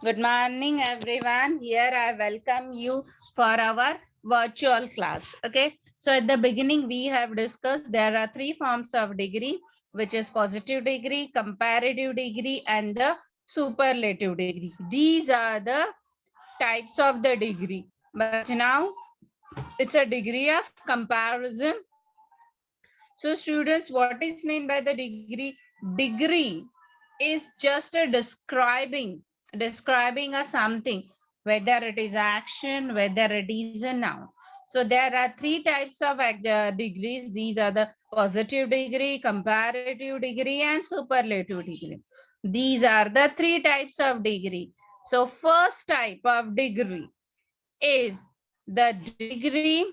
Good morning, everyone. Here I welcome you for our virtual class. Okay. So at the beginning, we have discussed there are three forms of degree, which is positive degree, comparative degree, and the superlative degree. These are the types of the degree. But now it's a degree of comparison. So students, what is meant by the degree? Degree is just a describing a something, whether it is action, whether it is a noun. So there are three types of degrees. These are the positive degree, comparative degree, and superlative degree. These are the three types of degree. So first type of degree is the degree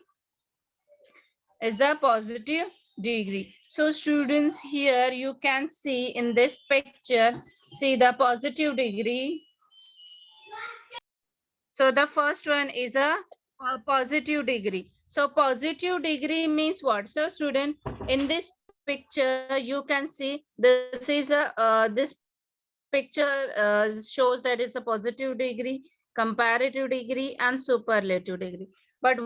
is the positive degree. So students, here you can see in this picture, see the positive degree. So the first one is a positive degree. So positive degree means what? So student, in this picture you can see this is this picture shows that is a positive degree, comparative degree, and superlative degree. But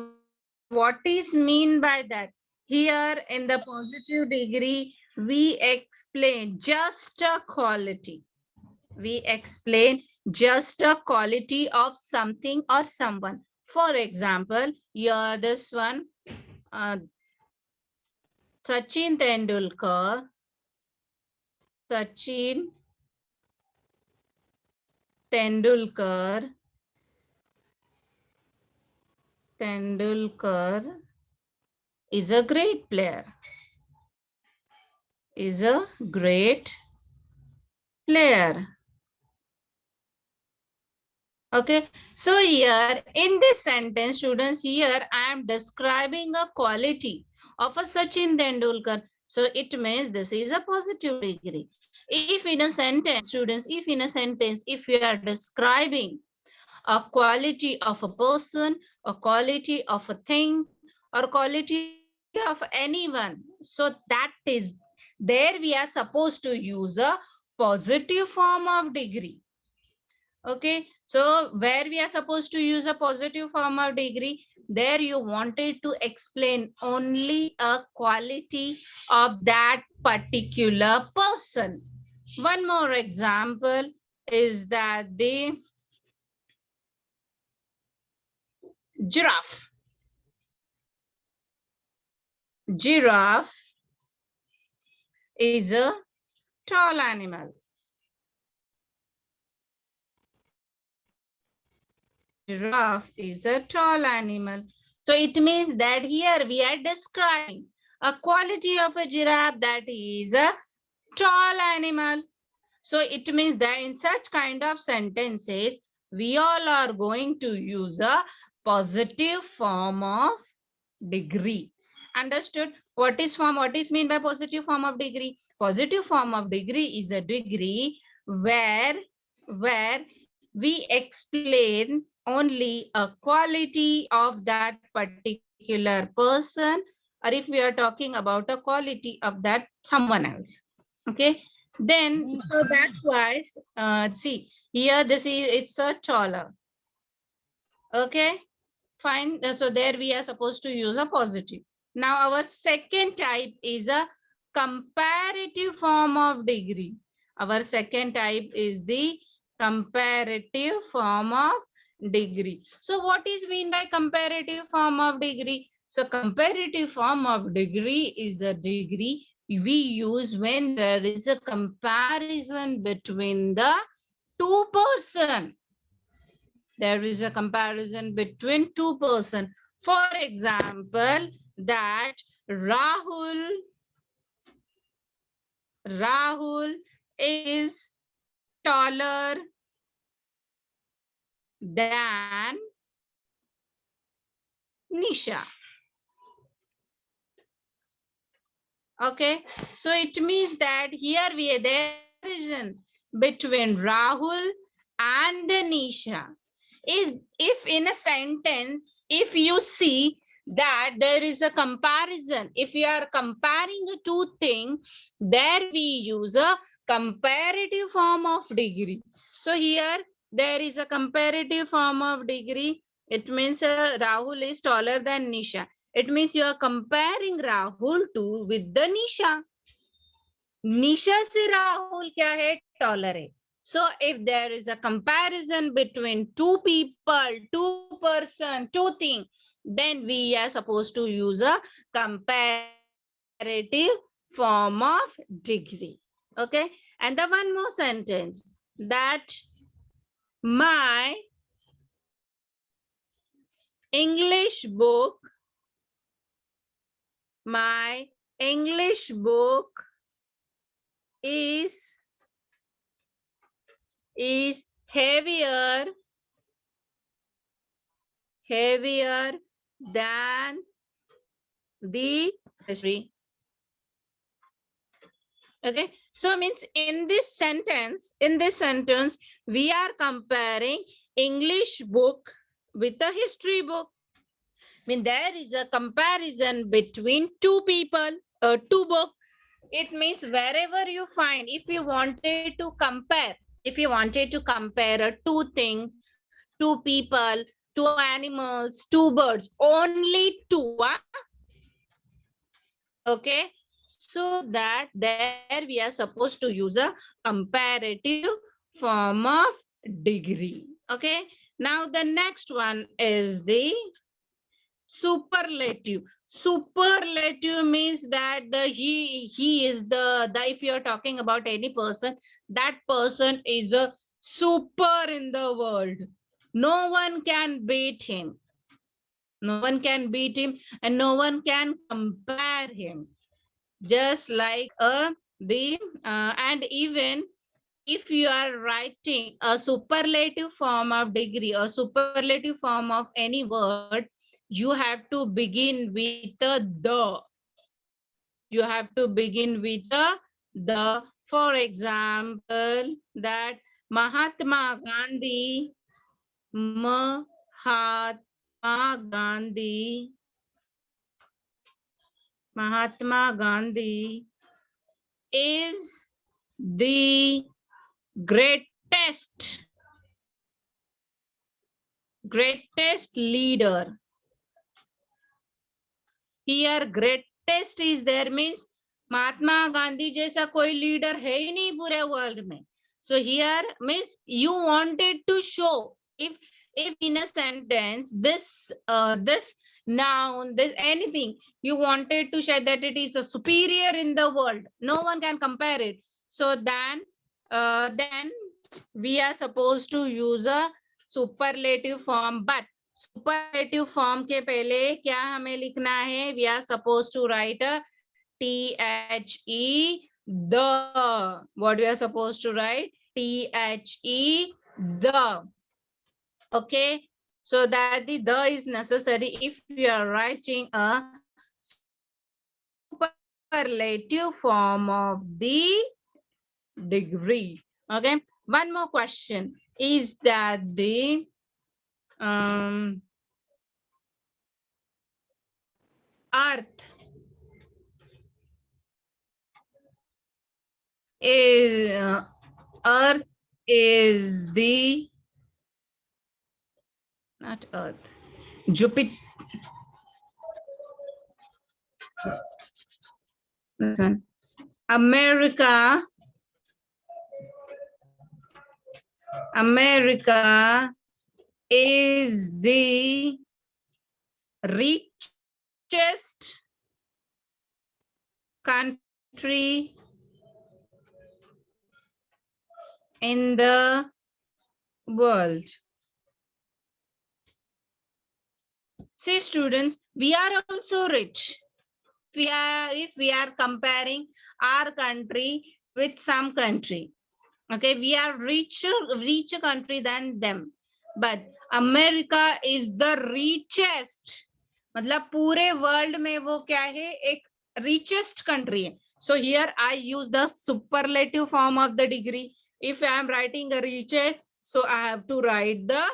what is mean by that? Here in the positive degree, we explain just a quality. We explain just a quality of something or someone. For example, here this one, uh, Sachin Tendulkar. Sachin Tendulkar. Tendulkar is a great player. Is a great player. Okay, so here in this sentence, students, here I am describing a quality of a Sachin Tendulkar. So it means this is a positive degree. If in a sentence, students, if in a sentence, if you are describing a quality of a person, a quality of a thing, or quality of anyone, so that is there we are supposed to use a positive form of degree. Okay, so where we are supposed to use a positive form of degree, there you wanted to explain only a quality of that particular person. One more example is that the giraffe. Giraffe is a tall animal. Giraffe is a tall animal. So it means that here we are describing a quality of a giraffe, that is a tall animal. So it means that in such kind of sentences, we all are going to use a positive form of degree. Understood? What is mean by positive form of degree? Positive form of degree is a degree where we explain only a quality of that particular person, or if we are talking about a quality of that someone else. Okay, then so that's why see here this is it's a taller. Okay, fine. So there we are supposed to use a positive. Now our second type is a comparative form of degree. Our second type is the comparative form of degree. So what is mean by comparative form of degree? So comparative form of degree is a degree we use when there is a comparison between the two person. There is a comparison between two person. For example, that Rahul is taller than Nisha. Okay, so it means that here there is a comparison between Rahul and the Nisha. If in a sentence, if you see that there is a comparison, if you are comparing the two things, there we use a comparative form of degree. So here there is a comparative form of degree. It means Rahul is taller than Nisha. It means you are comparing Rahul to with the Nisha. Nisha se Rahul kya hai? Taller hai. So if there is a comparison between two people, two person, two things, then we are supposed to use a comparative form of degree. Okay. And the one more sentence, that my English book is heavier than the history. Okay, so means in this sentence, we are comparing English book with a history book. I mean, there is a comparison between two people, two books. It means wherever you find, if you wanted to compare two things, two people, two animals, two birds, only two. Okay, so that there we are supposed to use a comparative form of degree. Okay, now the next one is the superlative. Superlative means that he is the if you are talking about any person, that person is a super in the world. No one can beat him. No one can beat him and no one can compare him. Just like and even if you are writing a superlative form of degree or superlative form of any word, you have to begin with the. You have to begin with the. For example, that Mahatma Gandhi, Mahatma Gandhi is the greatest leader. Here greatest is there means Mahatma Gandhi जैसा कोई leader है ही नहीं पूरे world में. So here means you wanted to show if in a sentence this noun, this anything, you wanted to show that it is a superior in the world, no one can compare it. So then we are supposed to use a superlative form. But superlative form के पहले क्या हमें लिखना है? We are supposed to write a THE, the. What we are supposed to write? THE, the. Okay, so that the is necessary if you are writing a superlative form of the degree. Okay, one more question is that the earth is the, not earth, Jupiter. America is the richest country in the world. See students, we are also rich. If we are comparing our country with some country, okay, we are richer country than them, but America is the richest. मतलब पूरे world में वो क्या है? एक richest country है. So here I use the superlative form of the degree. If I am writing a richest, so I have to write the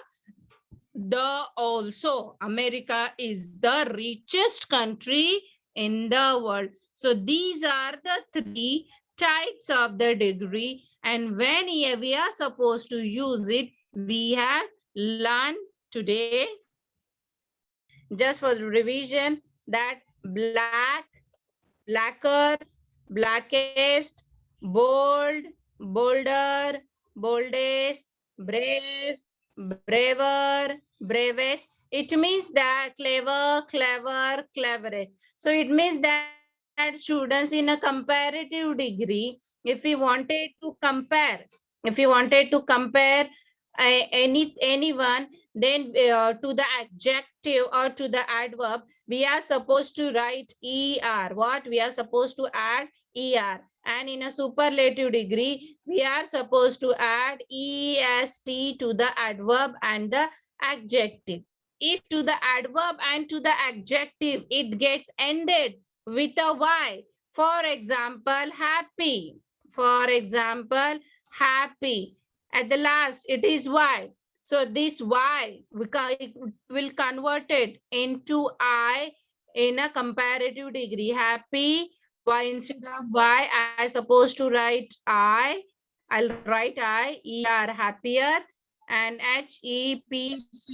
also. America is the richest country in the world. So these are the three types of the degree, and when we are supposed to use it, we have learned today, just for the revision, that black, blacker, blackest, bold, bolder, boldest, brave, braver, bravest. It means that clever, clever, cleverest. So it means that students in a comparative degree, if we wanted to compare, anyone, then to the adjective or to the adverb, we are supposed to write er. What we are supposed to add? Er. And in a superlative degree, we are supposed to add est to the adverb and the adjective. If to the adverb and to the adjective it gets ended with a y, for example happy, for example happy, at the last it is y, so this y will convert it into I in a comparative degree. Happy, y instead of y, I supposed to write I. I'll write I, er, happier, and HEPPIEST.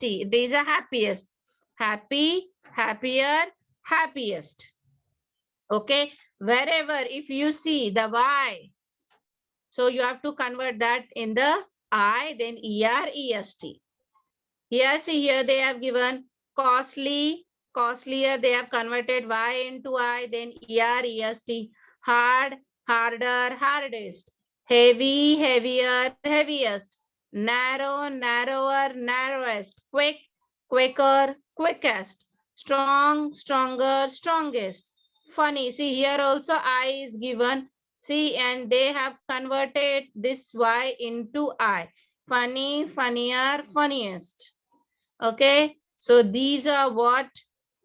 These are happiest. Happy, happier, happiest. Okay, wherever if you see the y, so you have to convert that in the I, then ER, EST. Here, see here they have given costly, costlier, they have converted Y into I, then ER, EST. Hard, harder, hardest. Heavy, heavier, heaviest. Narrow, narrower, narrowest. Quick, quicker, quickest. Strong, stronger, strongest. Funny, see here also I is given. See, and they have converted this Y into I. Funny, funnier, funniest. Okay, so these are what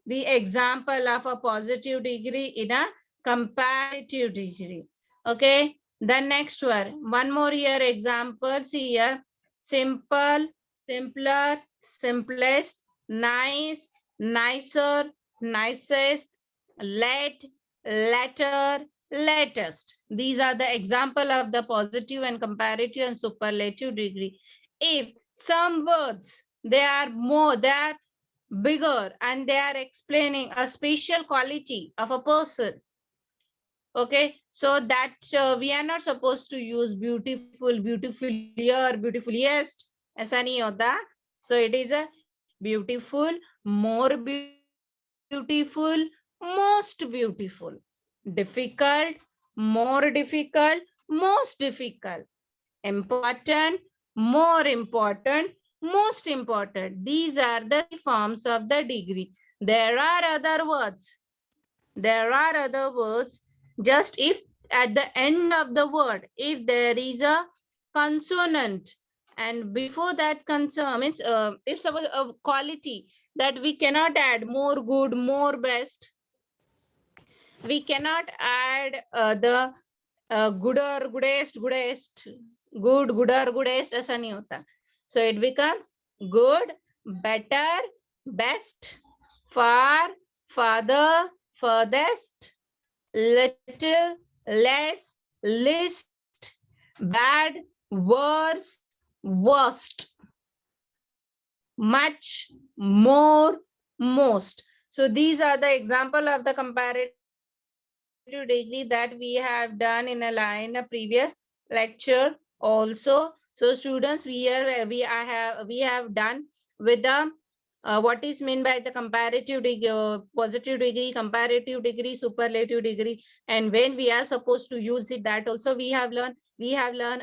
the example of a positive degree in a comparative degree. Okay, the next one more here examples here: simple, simpler, simplest, nice, nicer, nicest, let, latter, latest. These are the example of the positive and comparative and superlative degree. If some words, they are more, they are bigger, and they are explaining a special quality of a person. Okay, so that we are not supposed to use beautiful, beautifulier, beautifuliest. ऐसा नहीं होता. So it is a beautiful, more beautiful, most beautiful. Difficult, more difficult, most difficult. Important, more important, most important. These are the forms of the degree. There are other words. There are other words. Just if at the end of the word, if there is a consonant, and before that consonant means if suppose a quality that we cannot add more good, more best. We cannot add the gooder, goodest, goodest, good, gooder, goodest, ऐसा नहीं होता. So it becomes good, better, best, far, farther, furthest, little, less, least, bad, worse, worst, much, more, most. So these are the example of the comparative degree that we have done in a previous lecture also. So students, we have done with the what is meant by the comparative degree, positive degree, comparative degree, superlative degree, and when we are supposed to use it, that also we have learned. We have learned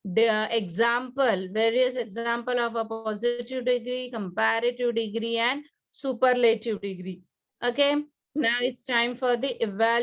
the example, various example of a positive degree, comparative degree, and superlative degree. Okay, now it's time for the evaluation.